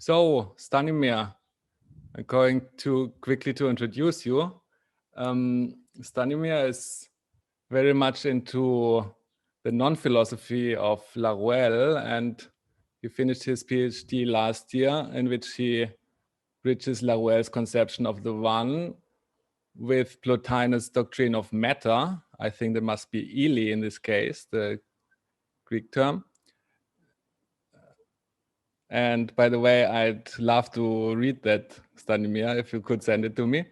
So, Stanimir, I'm going to quickly to introduce you. Stanimir is very much into the non-philosophy of Laruelle, and he finished his PhD last year, in which he bridges Laruelle's conception of the one with Plotinus' doctrine of matter. I think there must be Eli in this case, the Greek term. And by the way, I'd love to read that, Stanimir, if you could send it to me.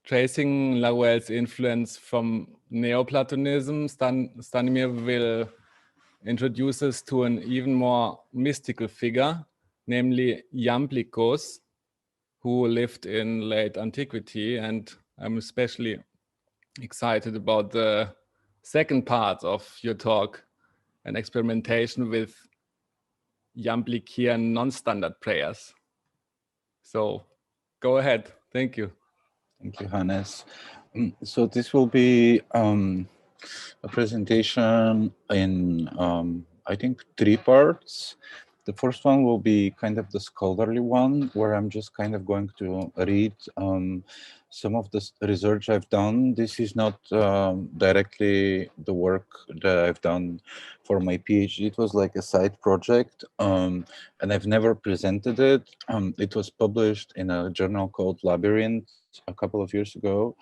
Tracing Laruelle's influence from Neoplatonism, Stanimir will introduce us to an even more mystical figure, namely Iamblikos, who lived in late antiquity. And I'm especially excited about the second part of your talk, an experimentation with Iamblikian non-standard prayers. So go ahead. Thank you. Thank you, Hannes. So this will be a presentation in, I think, 3 parts. The first one will be kind of the scholarly one, where I'm just kind of going to read some of the research I've done. This is not directly the work that I've done for my PhD. It was like a side project, and I've never presented it. It was published in a journal called Labyrinth a couple of years ago,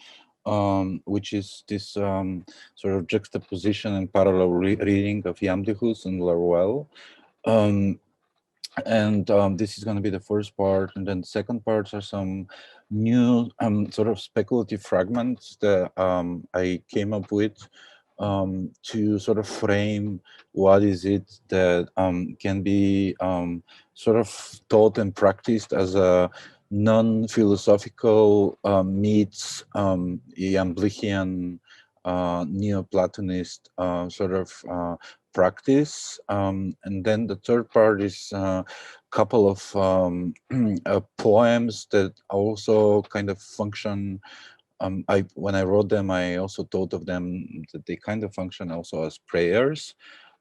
which is this sort of juxtaposition and parallel reading of Iamblichus and Laruelle. This is going to be the first part, and then the second parts are some new sort of speculative fragments that I came up with to sort of frame what is it that can be sort of taught and practiced as a non-philosophical meets Iamblichian Neoplatonist sort of practice. And then the third part is a couple of poems that also kind of function. When I wrote them, I also thought of them that they kind of function also as prayers.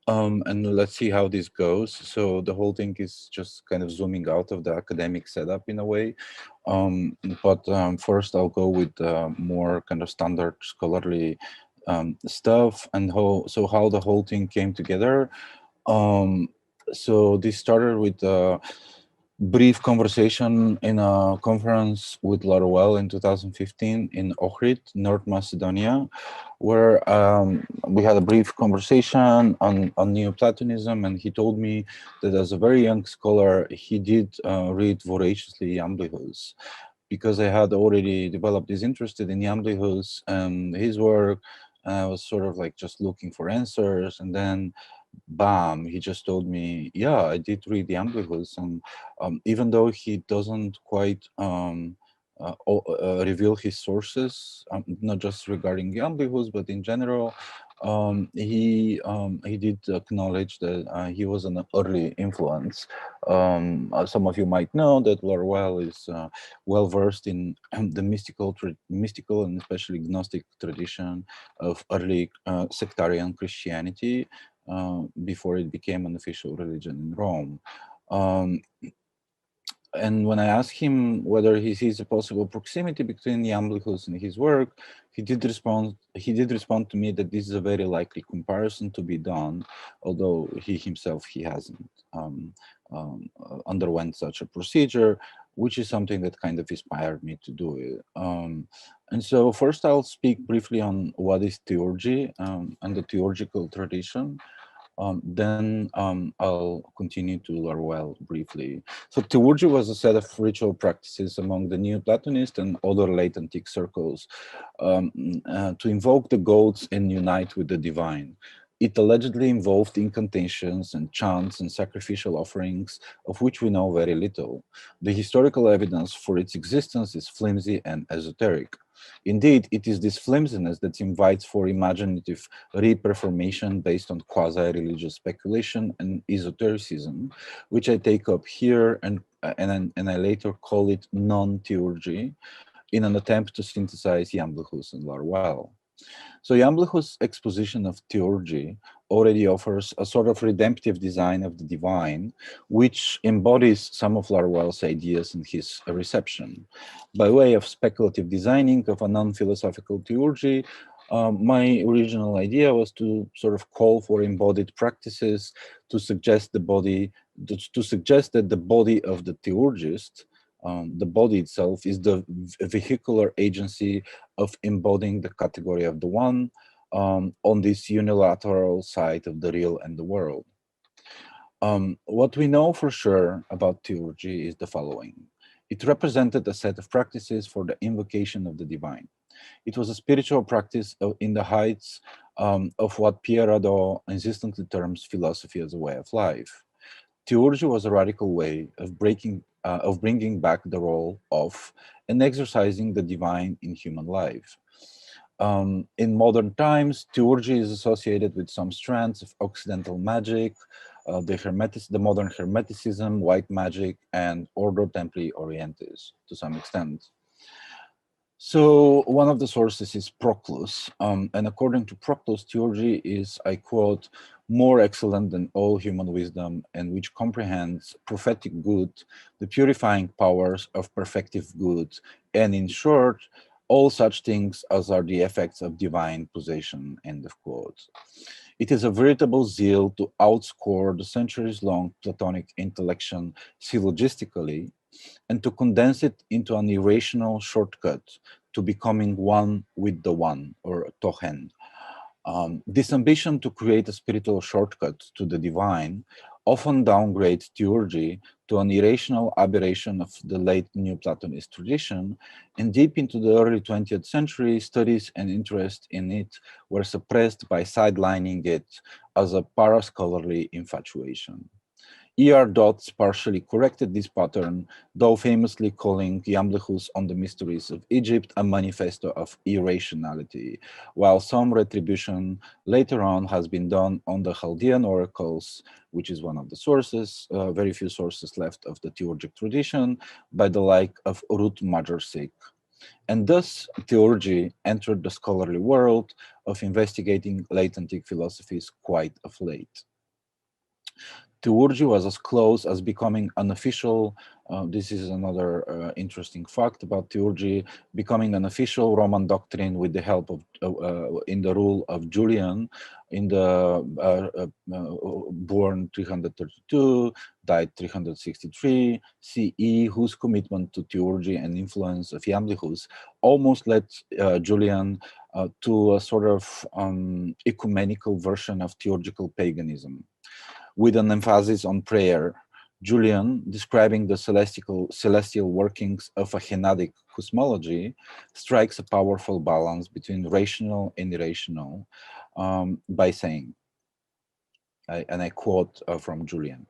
And let's see how this goes. So the whole thing is just kind of zooming out of the academic setup in a way. But first I'll go with more kind of standard scholarly stuff and how the whole thing came together. So this started with a brief conversation in a conference with Laruelle in 2015 in Ohrid, North Macedonia, where we had a brief conversation on Neoplatonism, and he told me that as a very young scholar, he did read voraciously Iamblichus, because I had already developed this interest in Iamblichus and his work. I was sort of like just looking for answers, and then bam, he just told me, yeah, I did read Iamblichus, and even though he doesn't quite reveal his sources, not just regarding Iamblichus, but in general, he did acknowledge that he was an early influence. Some of you might know that Laruelle is well versed in the mystical and especially Gnostic tradition of early sectarian Christianity before it became an official religion in Rome. And when I asked him whether he sees a possible proximity between Iamblichus and his work, he did respond to me that this is a very likely comparison to be done, although he himself hasn't underwent such a procedure, which is something that kind of inspired me to do it. And so first I'll speak briefly on what is theurgy and the theurgical tradition. Then I'll continue to Laruelle briefly. So theurgy was a set of ritual practices among the Neoplatonists and other late antique circles to invoke the gods and unite with the divine. It allegedly involved incantations and chants and sacrificial offerings, of which we know very little. The historical evidence for its existence is flimsy and esoteric. Indeed, it is this flimsiness that invites for imaginative reperformation based on quasi-religious speculation and esotericism, which I take up here and I later call it non-theurgy in an attempt to synthesize Iamblichus and Laruelle. So Iamblichus's exposition of theurgy already offers a sort of redemptive design of the divine, which embodies some of Laruelle's ideas in his reception. By way of speculative designing of a non-philosophical theurgy, my original idea was to sort of call for embodied practices to suggest to suggest that the body of the theurgist, the body itself, is the vehicular agency of embodying the category of the one on this unilateral side of the real and the world. What we know for sure about theurgy is the following. It represented a set of practices for the invocation of the divine. It was a spiritual practice in the heights of what Pierre Hadot insistently terms philosophy as a way of life. Theurgy was a radical way of bringing back the role of and exercising the divine in human life. In modern times, theurgy is associated with some strands of Occidental magic, the modern Hermeticism, white magic, and Ordo Templi Orientis to some extent. So one of the sources is Proclus, and according to Proclus, theurgy is, I quote, more excellent than all human wisdom, and which comprehends prophetic good, the purifying powers of perfective good, and in short, all such things as are the effects of divine possession, end of quote. It is a veritable zeal to outscore the centuries-long Platonic intellection syllogistically, and to condense it into an irrational shortcut to becoming one with the one, or tochen. This ambition to create a spiritual shortcut to the divine often downgrades theurgy to an irrational aberration of the late Neoplatonist tradition, and deep into the early 20th century, studies and interest in it were suppressed by sidelining it as a parascholarly infatuation. E.R. Dodds partially corrected this pattern, though famously calling Iamblichus on the Mysteries of Egypt a manifesto of irrationality, while some retribution later on has been done on the Chaldean oracles, which is one of the sources, very few sources left of the theurgic tradition, by the like of Ruth Majorsik. And thus, theurgy entered the scholarly world of investigating late antique philosophies quite of late. Theurgy was as close as becoming an official, this is another interesting fact about theurgy, becoming an official Roman doctrine with the help of, in the rule of Julian, in the born 332, died 363 CE, whose commitment to theurgy and influence of Iamblichus almost led Julian to a sort of ecumenical version of theurgical paganism, with an emphasis on prayer. Julian, describing the celestial workings of a Hennadic cosmology, strikes a powerful balance between rational and irrational by saying, and I quote from Julian,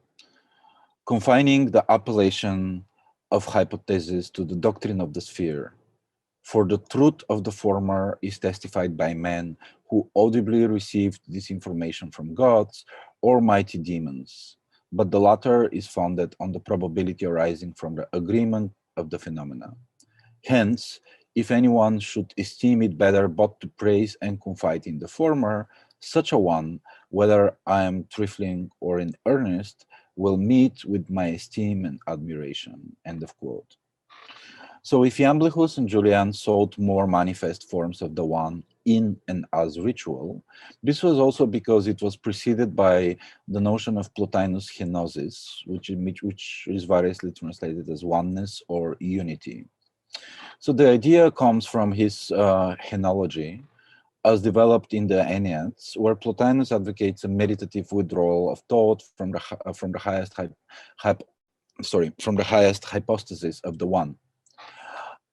confining the appellation of hypothesis to the doctrine of the sphere, for the truth of the former is testified by men who audibly received this information from gods or mighty demons, but the latter is founded on the probability arising from the agreement of the phenomena. Hence, if anyone should esteem it better but to praise and confide in the former, such a one, whether I am trifling or in earnest, will meet with my esteem and admiration, end of quote. So if Iamblichus and Julian sought more manifest forms of the one in and as ritual, this was also because it was preceded by the notion of Plotinus Henosis, which is variously translated as oneness or unity. So the idea comes from his henology, as developed in the Enneads, where Plotinus advocates a meditative withdrawal of thought from the highest hypostasis of the one.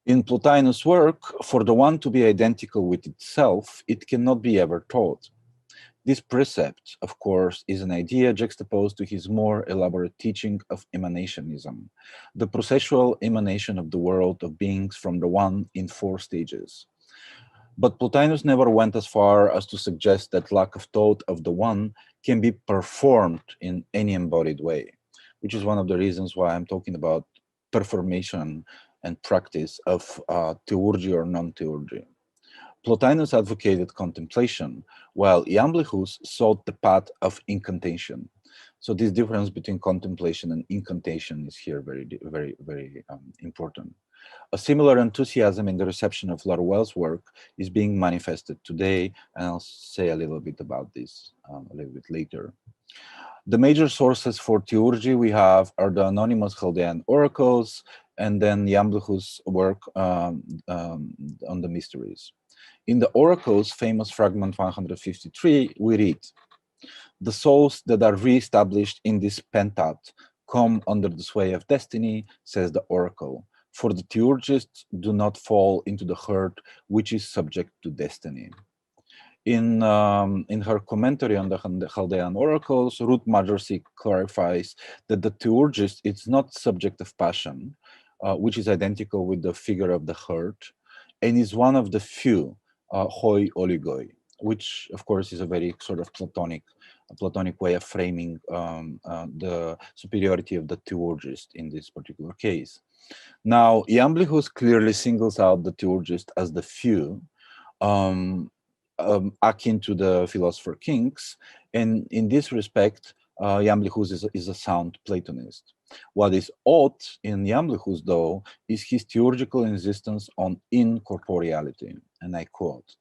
In Plotinus' work, for the one to be identical with itself, it cannot be ever taught. This precept, of course, is an idea juxtaposed to his more elaborate teaching of emanationism, the processual emanation of the world of beings from the one in 4 stages. But Plotinus never went as far as to suggest that lack of thought of the one can be performed in any embodied way, which is one of the reasons why I'm talking about performation and practice of theurgy or non-theurgy. Plotinus advocated contemplation, while Iamblichus sought the path of incantation. So this difference between contemplation and incantation is here very important. A similar enthusiasm in the reception of Laruelle's work is being manifested today, and I'll say a little bit about this a little bit later. The major sources for theurgy we have are the anonymous Chaldean oracles, and then Iamblichus' work on the mysteries. In the oracles, famous fragment 153, we read, "The souls that are re-established in this pentat come under the sway of destiny," says the oracle, "for the theurgists do not fall into the herd which is subject to destiny." In her commentary on the Chaldean oracles, Ruth Majorsy clarifies that the theurgist is not subject of passion, which is identical with the figure of the herd, and is one of the few hoi oligoi, which of course is a very sort of Platonic way of framing the superiority of the theurgist in this particular case. Now, Iamblichus clearly singles out the theurgist as the few, akin to the philosopher kings, and in this respect, Iamblichus is a sound Platonist. What is odd in Iamblichus, though, is his theurgical insistence on incorporeality, and I quote,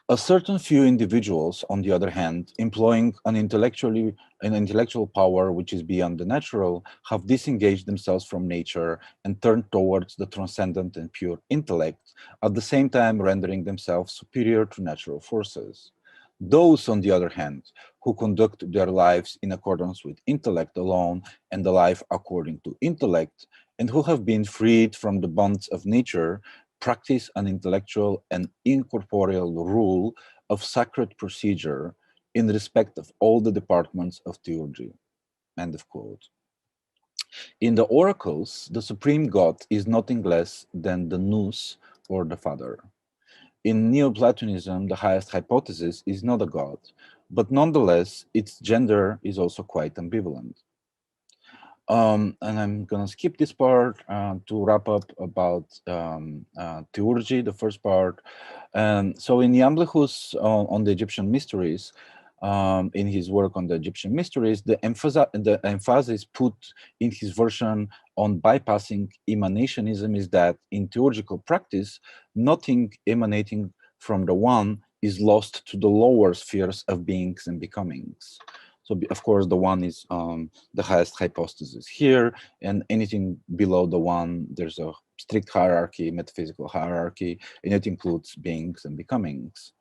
"A certain few individuals, on the other hand, employing an intellectual power which is beyond the natural, have disengaged themselves from nature and turned towards the transcendent and pure intellect, at the same time rendering themselves superior to natural forces. Those, on the other hand, who conduct their lives in accordance with intellect alone and the life according to intellect, and who have been freed from the bonds of nature, practice an intellectual and incorporeal rule of sacred procedure in respect of all the departments of theurgy." End of quote. In the oracles, the supreme god is nothing less than the nous, or the father. In Neoplatonism, the highest hypothesis is not a god, but nonetheless, its gender is also quite ambivalent. And I'm gonna skip this part to wrap up about theurgy, the first part. So in Iamblichus on the Egyptian mysteries, in his work on the Egyptian mysteries, the emphasis put in his version on bypassing emanationism is that in theurgical practice, nothing emanating from the one is lost to the lower spheres of beings and becomings. So of course, the one is the highest hypostasis here, and anything below the one, there's a strict hierarchy, metaphysical hierarchy, and it includes beings and becomings.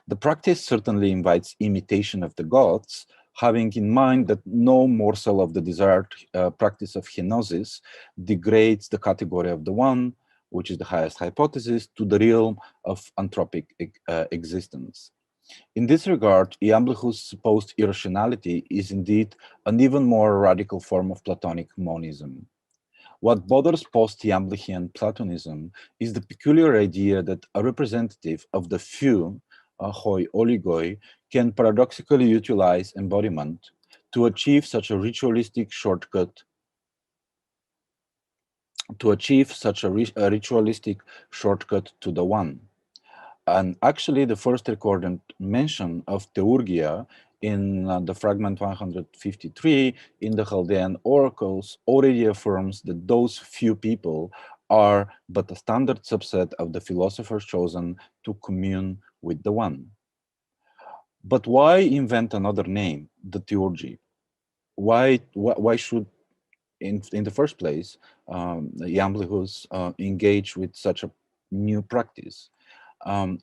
The practice certainly invites imitation of the gods, having in mind that no morsel of the desired practice of henosis degrades the category of the one, which is the highest hypothesis, to the realm of anthropic existence. In this regard, Iamblichus' supposed irrationality is indeed an even more radical form of Platonic monism. What bothers post-Iamblichian Platonism is the peculiar idea that a representative of the few, hoi oligoi, can paradoxically utilize embodiment to achieve such a ritualistic shortcut to the one. And actually, the first recorded mention of theurgia in the fragment 153 in the Chaldean oracles already affirms that those few people are but a standard subset of the philosophers chosen to commune with the one. But why invent another name, the theurgy? Why should, in the first place, Iamblichus engage with such a new practice?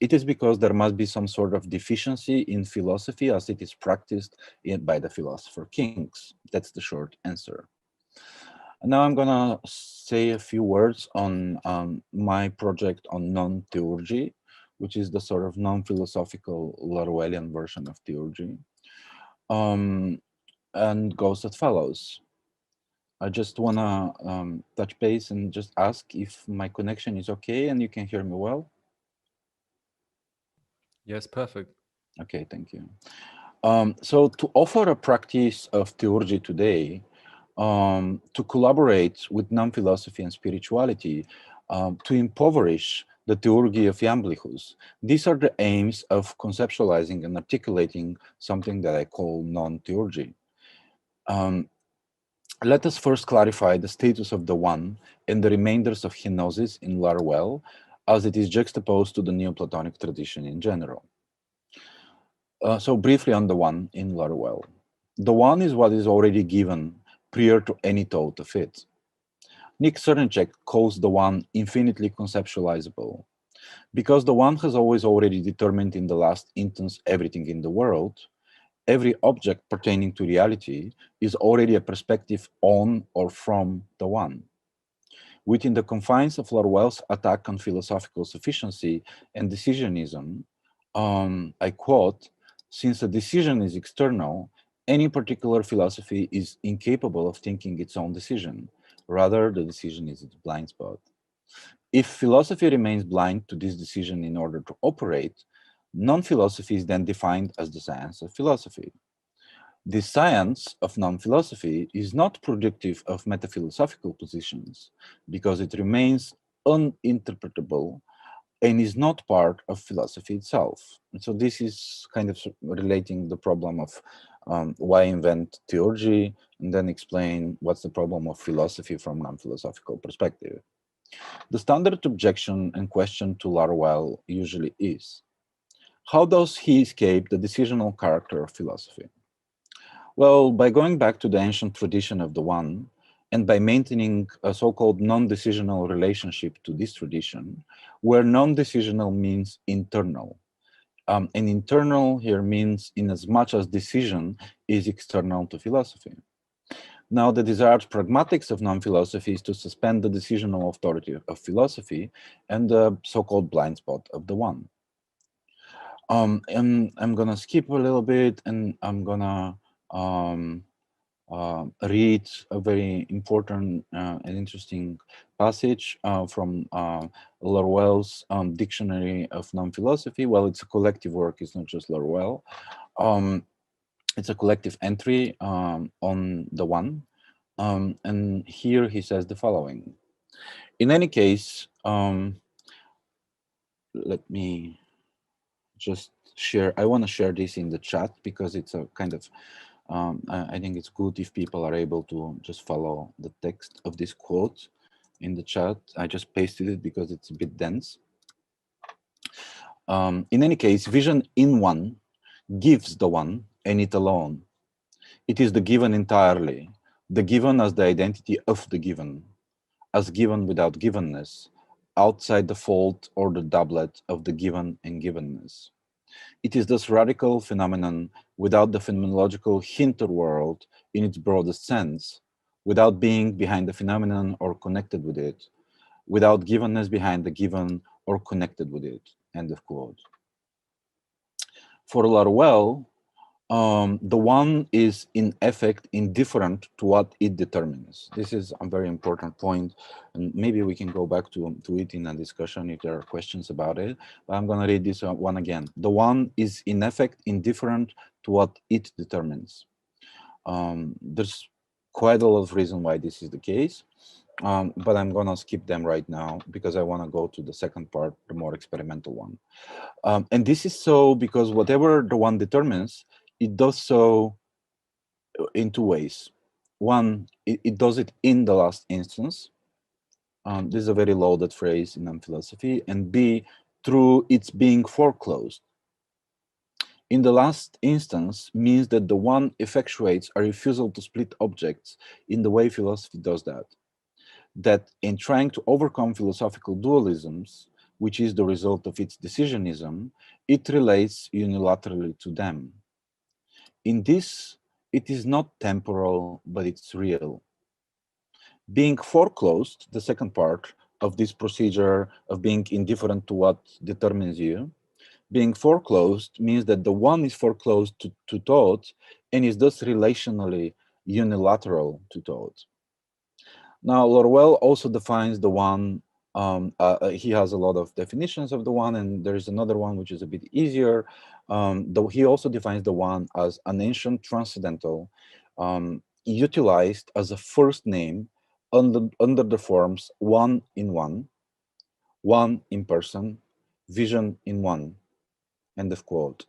It is because there must be some sort of deficiency in philosophy as it is practiced by the philosopher kings. That's the short answer. And now I'm gonna say a few words on my project on non-theurgy, which is the sort of non-philosophical Laruellian version of theurgy, and goes as follows. I just wanna touch base and just ask if my connection is okay and you can hear me well. Yes, perfect. Okay, thank you. So to offer a practice of theurgy today, to collaborate with non-philosophy and spirituality, to impoverish the theurgy of Iamblichus. These are the aims of conceptualizing and articulating something that I call non-theurgy. Let us first clarify the status of the one and the remainders of Henosis in Laruelle, as it is juxtaposed to the Neoplatonic tradition in general. So briefly on the one in Laruelle. The one is what is already given prior to any thought of it. Nick Cernicek calls the one infinitely conceptualizable. Because the one has always already determined in the last instance everything in the world, every object pertaining to reality is already a perspective on or from the one. Within the confines of Laruelle's attack on philosophical sufficiency and decisionism, I quote, "Since a decision is external, any particular philosophy is incapable of thinking its own decision. Rather, the decision is its blind spot. If philosophy remains blind to this decision in order to operate, non-philosophy is then defined as the science of philosophy. The science of non-philosophy is not productive of metaphilosophical positions because it remains uninterpretable and is not part of philosophy itself." And so this is kind of relating the problem of why invent theurgy, and then explain what's the problem of philosophy from non-philosophical perspective. The standard objection and question to Laruelle usually is, how does he escape the decisional character of philosophy? Well, by going back to the ancient tradition of the one, and by maintaining a so-called non-decisional relationship to this tradition, where non-decisional means internal. And internal here means in as much as decision is external to philosophy. Now, the desired pragmatics of non-philosophy is to suspend the decisional authority of philosophy and the so-called blind spot of the one. And I'm gonna skip a little bit, and I'm gonna read a very important and interesting passage from Laruelle's Dictionary of Non-Philosophy. Well, it's a collective work, it's not just Laruelle. It's a collective entry on the one. And here he says the following. In any case, let me just share, I want to share this in the chat because it's a kind of, I think it's good if people are able to just follow the text of this quote in the chat. I just pasted it because it's a bit dense. In any case, vision in one gives the one and it alone. It is the given entirely, the given as the identity of the given, as given without givenness, outside the fold or the doublet of the given and givenness. It is this radical phenomenon without the phenomenological hinterworld in its broadest sense, without being behind the phenomenon or connected with it, without givenness behind the given or connected with it, end of quote. For Laruelle, the one is in effect indifferent to what it determines. This is a very important point, and maybe we can go back to it in a discussion if there are questions about it. But I'm going to read this one again. The one is in effect indifferent to what it determines. There's quite a lot of reason why this is the case, but I'm going to skip them right now because I want to go to the second part, the more experimental one. And this is so because whatever the one determines, it does so in two ways. One, it does it in the last instance. This is a very loaded phrase in philosophy. And B, through its being foreclosed. In the last instance means that the one effectuates a refusal to split objects in the way philosophy does that. That in trying to overcome philosophical dualisms, which is the result of its decisionism, it relates unilaterally to them. In this, it is not temporal, but it's real. Being foreclosed, the second part of this procedure of being indifferent to what determines you, being foreclosed means that the one is foreclosed to thought and is thus relationally unilateral to thought. Now, Laruelle also defines the one. He has a lot of definitions of the one, and there's another one which is a bit easier. Though he also defines the one as an ancient transcendental, utilized as a first name under the forms one in one, one in person, vision in one, end of quote.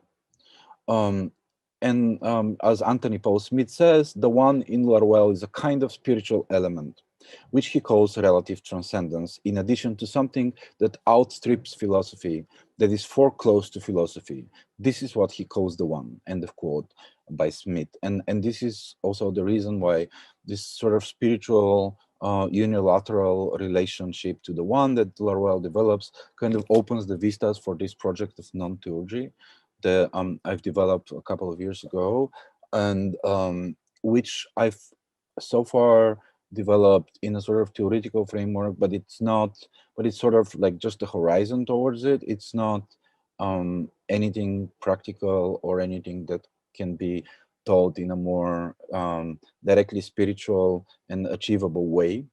As Anthony Paul Smith says, the one in Laruelle is a kind of spiritual element, which he calls relative transcendence, in addition to something that outstrips philosophy, that is for close to philosophy. This is what he calls the one, end of quote, by Smith. And this is also the reason why this sort of spiritual unilateral relationship to the one that Laruelle develops kind of opens the vistas for this project of non-theurgy that I've developed a couple of years ago, and which I've so far developed in a sort of theoretical framework, but it's not, but it's sort of like just the horizon towards it. It's not anything practical or anything that can be taught in a more directly spiritual and achievable way,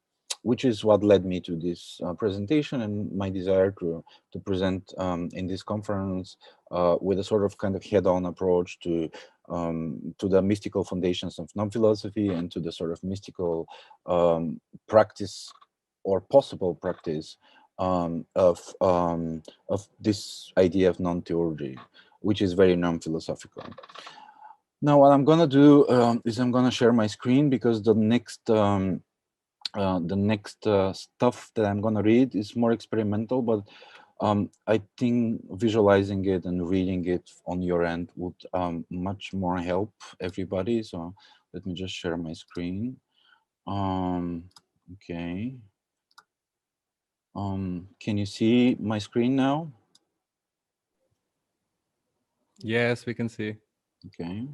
which is what led me to this presentation and my desire to present in this conference with a sort of kind of head-on approach to the mystical foundations of non-philosophy and to the sort of mystical practice or possible practice of this idea of non-theurgy, which is very non-philosophical. Now, what I'm going to do is I'm going to share my screen, because the next stuff that I'm going to read is more experimental, but I think visualizing it and reading it on your end would much more help everybody. So let me just share my screen. Okay. Can you see my screen now? Yes, we can see. Okay.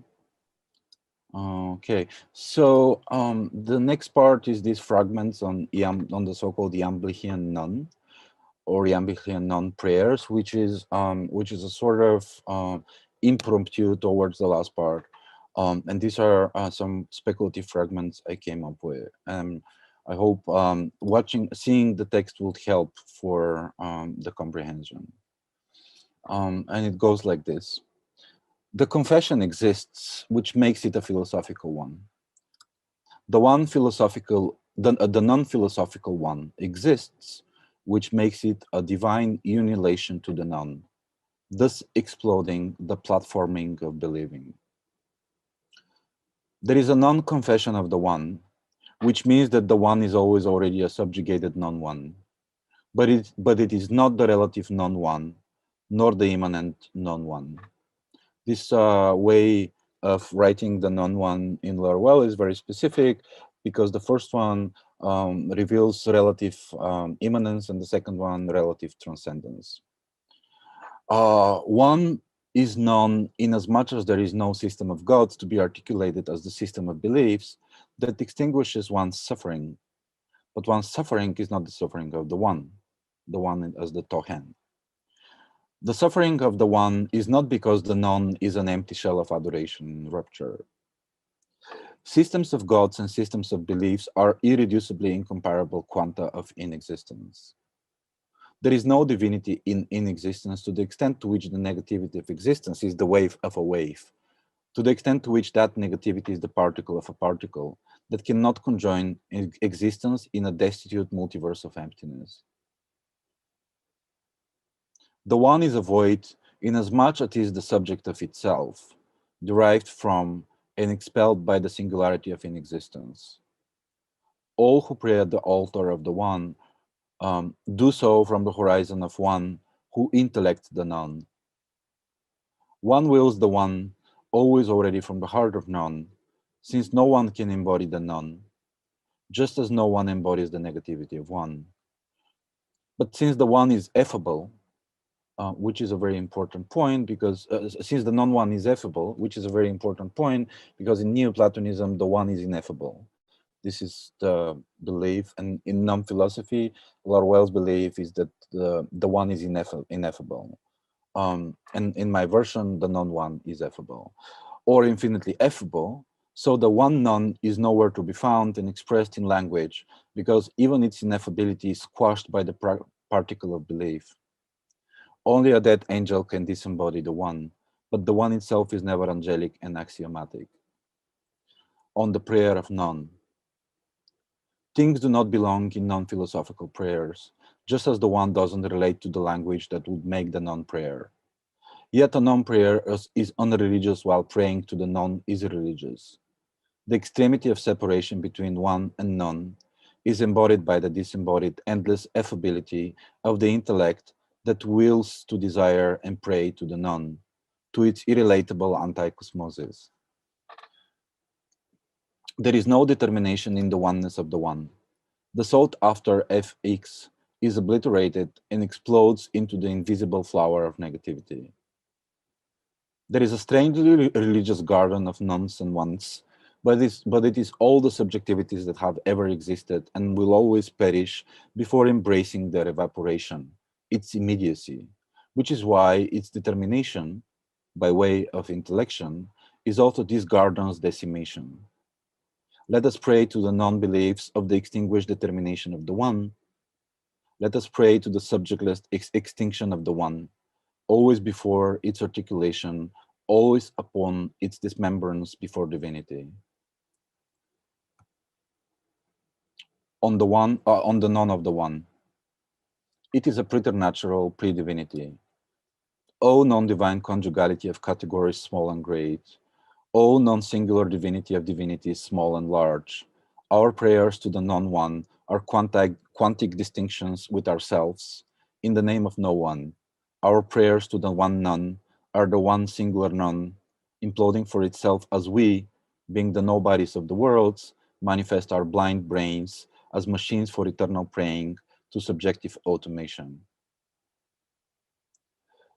Okay, so the next part is these fragments on the so-called Iamblichian nun, or Iamblichian nun prayers, which is a sort of impromptu towards the last part, and these are some speculative fragments I came up with. I hope seeing the text would help for the comprehension. And it goes like this. The confession exists, which makes it a philosophical one. The non-philosophical one exists, which makes it a divine unilation to the non, thus exploding the platforming of believing. There is a non-confession of the one, which means that the one is always already a subjugated non-one, but it is not the relative non-one, nor the immanent non-one. This way of writing the non-one in Laruelle is very specific, because the first one reveals relative immanence and the second one relative transcendence. One is known in as much as there is no system of gods to be articulated as the system of beliefs that extinguishes one's suffering. But one's suffering is not the suffering of the one as the Tohen. The suffering of the one is not because the non is an empty shell of adoration and rupture. Systems of gods and systems of beliefs are irreducibly incomparable quanta of inexistence. There is no divinity in inexistence to the extent to which the negativity of existence is the wave of a wave, to the extent to which that negativity is the particle of a particle that cannot conjoin existence in a destitute multiverse of emptiness. The one is a void inasmuch as it is the subject of itself, derived from and expelled by the singularity of inexistence. All who pray at the altar of the one do so from the horizon of one who intellects the none. One wills the one always already from the heart of none, since no one can embody the none, just as no one embodies the negativity of one. But since the one is effable, which is a very important point, because since the non-one is effable, which is a very important point, because in Neoplatonism, the one is ineffable. This is the belief, and in non-philosophy, Laruelle's belief is that the one is ineffable. And in my version, the non-one is effable, or infinitely effable. So the one non is nowhere to be found and expressed in language, because even its ineffability is squashed by the particle of belief. Only a dead angel can disembody the one, but the one itself is never angelic and axiomatic. On the prayer of none. Things do not belong in non-philosophical prayers. just as the one doesn't relate to the language that would make the non-prayer. Yet a non-prayer is unreligious while praying to the non is religious. The extremity of separation between one and none is embodied by the disembodied endless affability of the intellect that wills to desire and pray to the none, to its irrelatable anti-cosmosis. There is no determination in the oneness of the one. The sought after Fx is obliterated and explodes into the invisible flower of negativity. There is a strangely religious garden of nones and ones, but it is all the subjectivities that have ever existed and will always perish before embracing their evaporation, its immediacy, which is why its determination, by way of intellection, is also this garden's decimation. Let us pray to the non-beliefs of the extinguished determination of the one. Let us pray to the subjectless extinction of the one, always before its articulation, always upon its dismemberance before divinity. On the none of the one. It is a preternatural pre-divinity. O non-divine conjugality of categories small and great. O non-singular divinity of divinities small and large. Our prayers to the non-one are quantic distinctions with ourselves in the name of no one. Our prayers to the one none are the one singular none, imploding for itself as we, being the nobodies of the worlds, manifest our blind brains as machines for eternal praying to subjective automation.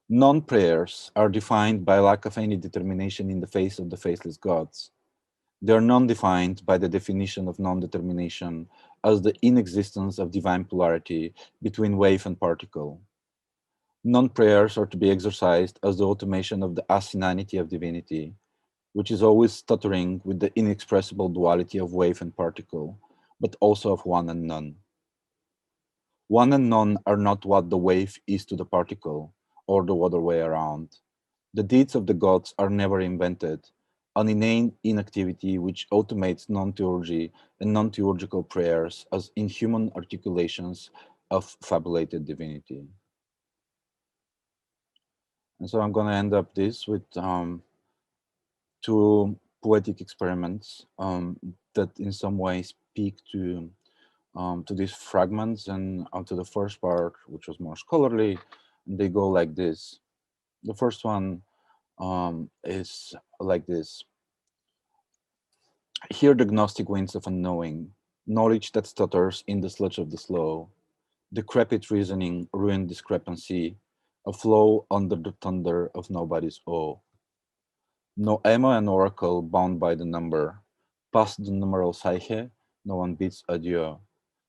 Non-prayers are defined by lack of any determination in the face of the faceless gods. They are non-defined by the definition of non-determination as the inexistence of divine polarity between wave and particle. Non-prayers are to be exercised as the automation of the asinanity of divinity, which is always stuttering with the inexpressible duality of wave and particle, but also of one and none. One and none are not what the wave is to the particle, or the other way around. The deeds of the gods are never invented, an inane inactivity which automates non-theurgy and non-theurgical prayers as inhuman articulations of fabulated divinity. And so I'm going to end up this with two poetic experiments that in some way speak to these fragments, and to the first part, which was more scholarly, and they go like this. The first one is like this. Hear the gnostic winds of unknowing, knowledge that stutters in the sludge of the slow, decrepit reasoning, ruined discrepancy, a flow under the thunder of nobody's awe. No Emma and oracle bound by the number, past the numeral psyche, no one bids adieu.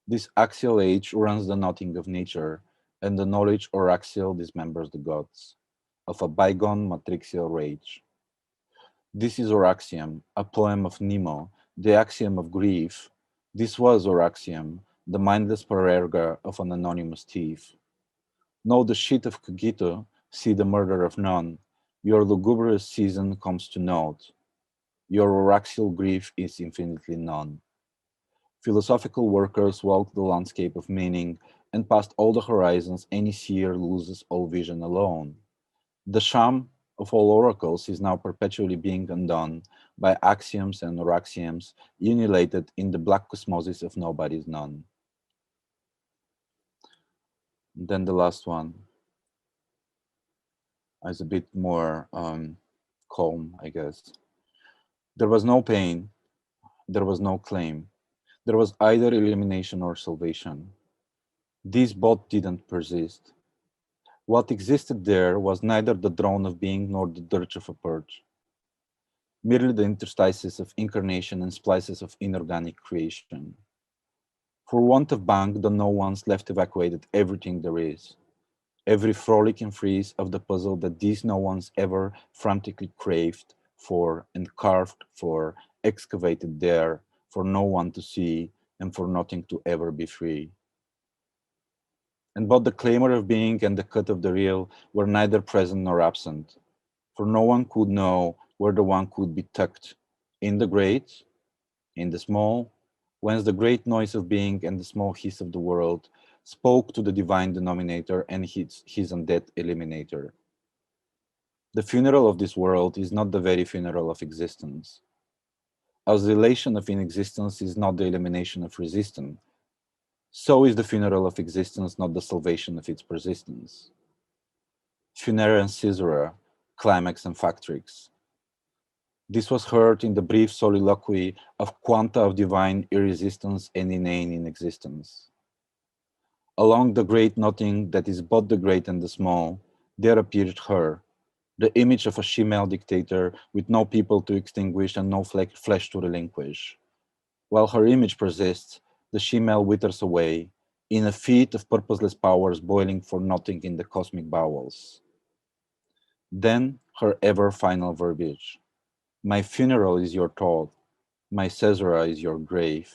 This axial age runs the knotting of nature, and the knowledge or axial dismembers the gods, of a bygone matrixial rage. This is our axiom, a poem of Nemo, the axiom of grief. This was our axiom, the mindless parerga of an anonymous thief. Know the shit of cogito, see the murder of none. Your lugubrious season comes to naught. Your oraxial grief is infinitely none. Philosophical workers walk the landscape of meaning, and past all the horizons any seer loses all vision alone. The sham of all oracles is now perpetually being undone by axioms and oraxioms unilated in the black cosmosis of nobody's none. Then the last one is a bit more calm, I guess. There was no pain, there was no claim. There was either elimination or salvation. These both didn't persist. What existed there was neither the drone of being nor the dirge of a purge, merely the interstices of incarnation and splices of inorganic creation. For want of bank, the no ones left evacuated everything there is, every frolic and freeze of the puzzle that these no ones ever frantically craved for and carved for, excavated there, for no one to see and for nothing to ever be free. And both the claimer of being and the cut of the real were neither present nor absent, for no one could know where the one could be tucked, in the great, in the small, whence the great noise of being and the small hiss of the world, spoke to the divine denominator and his undead eliminator. The funeral of this world is not the very funeral of existence. As the elation of inexistence is not the elimination of resistance, so is the funeral of existence not the salvation of its persistence. Funera and Caesura, climax and factrix. This was heard in the brief soliloquy of quanta of divine irresistance and inane inexistence. Along the great nothing that is both the great and the small, there appeared her, the image of a she-male dictator with no people to extinguish and no flesh to relinquish. While her image persists, the she-male withers away in a feat of purposeless powers boiling for nothing in the cosmic bowels. Then her ever final verbiage. My funeral is your thought, my Caesura is your grave.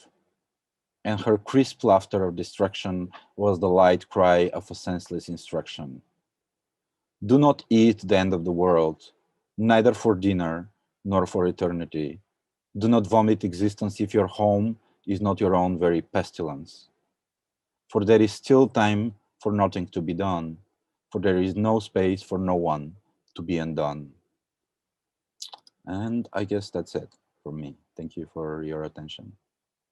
And her crisp laughter of destruction was the light cry of a senseless instruction. Do not eat the end of the world, neither for dinner nor for eternity. Do not vomit existence if your home is not your own very pestilence. For there is still time for nothing to be done, for there is no space for no one to be undone. And I guess that's it for me. Thank you for your attention.